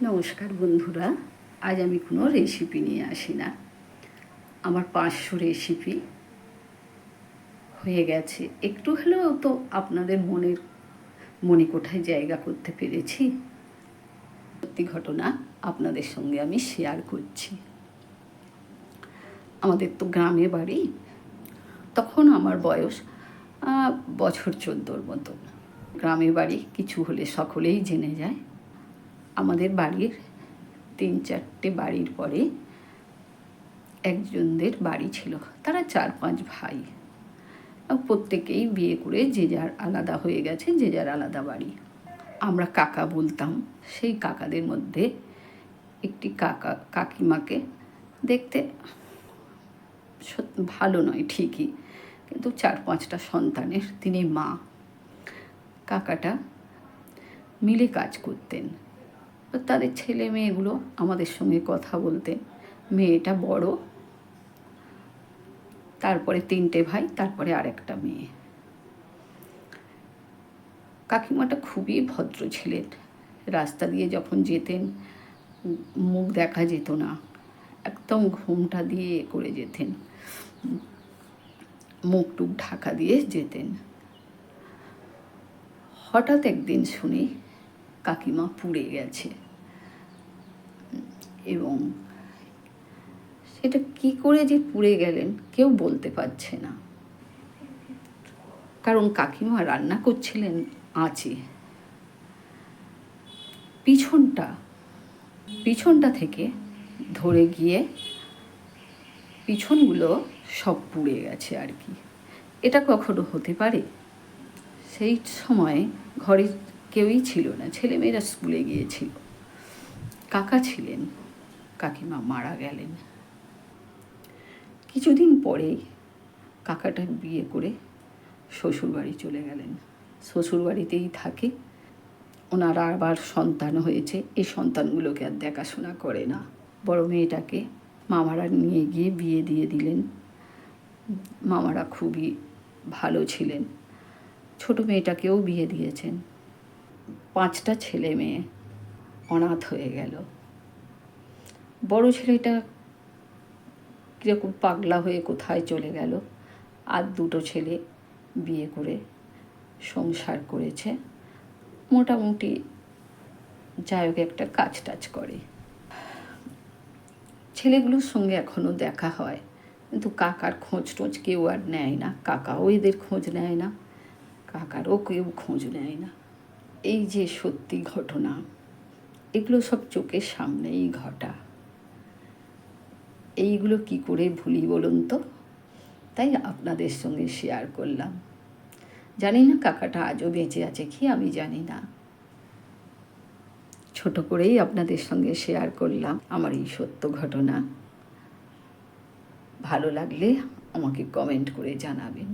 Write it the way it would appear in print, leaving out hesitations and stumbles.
নমস্কার বন্ধুরা, আজ আমি কোনো রেসিপি নিয়ে আসি না। আমার 500 রেসিপি হয়ে গেছে, একটু হলেও তো আপনাদের মনে কোঠায় জায়গা করতে পেরেছি। সত্যি ঘটনা আপনাদের সঙ্গে আমি শেয়ার করছি। আমাদের তো গ্রামে বাড়ি, তখন আমার বয়স বছর 14 মতো। গ্রামে বাড়ি কিছু হলে সকলেই জেনে যায়। আমাদের বাড়ির 3-4টে বাড়ির পরে একজনদের বাড়ি ছিল, তারা 4-5 ভাই। প্রত্যেকেই বিয়ে করে যে যার আলাদা হয়ে গেছে, যে যার আলাদা বাড়ি। আমরা কাকা বলতাম। সেই কাকাদের মধ্যে একটি কাকিমাকে দেখতে ভালো নয় ঠিকই, কিন্তু 4-5টা সন্তানের তিনি মা। কাকাটা মিলে কাজ করতেন। তাদের ছেলে মেয়েগুলো আমাদের সঙ্গে কথা বলতেন। মেয়েটা বড়, তারপরে 3টে ভাই, তারপরে আরেকটা মেয়ে। কাকিমাটা খুবই ভদ্র ছিলেন। রাস্তা দিয়ে যখন যেতেন মুখ দেখা যেত না, একদম ঘুমটা দিয়ে করে যেতেন, মুখ টুক ঢাকা দিয়ে যেতেন। হঠাৎ একদিন শুনি কাকিমা পুড়ে গেছে, এবং সেটা কি করে যে পুড়ে গেলেন কেউ বলতে পারছে না। কারণ কাকিমা রান্না করছিলেন আঁচে। পিছনটা থেকে ধরে গিয়ে পিছনগুলো সব পুড়ে গেছে আর কি। এটা কখনো হতে পারে? সেই সময় ঘরে কেউই ছিল না, ছেলেমেয়েরা স্কুলে গিয়েছিল। কাকা ছিলেন, কাকিমা মারা গেলেন। কিছুদিন পরেই কাকাটা বিয়ে করে শ্বশুরবাড়ি চলে গেলেন। শ্বশুরবাড়িতেই থাকে। ওনারা আবার সন্তান হয়েছে, এই সন্তানগুলোকে আর দেখাশোনা করে না। বড় মেয়েটাকে মামারা নিয়ে গিয়ে বিয়ে দিয়ে দিলেন। মামারা খুবই ভালো ছিলেন। ছোট মেয়েটাকেও বিয়ে দিয়েছেন। 5টা ছেলে মেয়ে অনাথ হয়ে গেল। বড় ছেলেটা কীরকম পাগলা হয়ে কোথায় চলে গেল। আর 2টো ছেলে বিয়ে করে সংসার করেছে, মোটামুটি যাই হোক একটা কাজ টাজ করে। ছেলেগুলোর সঙ্গে এখনও দেখা হয়, কিন্তু কাকার খোঁজ টোঁজ কেউ আর নেয় না। কাকাও এদের খোঁজ নেয় না, কাকারও কেউ খোঁজ নেয় না। এই যে সত্যি ঘটনা, এগুলো সব চোখের সামনেই ঘটা। এইগুলো কি করে ভুলি বলুন তো? তাই আপনাদের সঙ্গে শেয়ার করলাম। জানি না কাকাটা আজও বেঁচে আছে কি, আমি জানি না। ছোট করেই আপনাদের সঙ্গে শেয়ার করলাম আমার এই সত্য ঘটনা। ভালো লাগলে আমাকে কমেন্ট করে জানাবেন।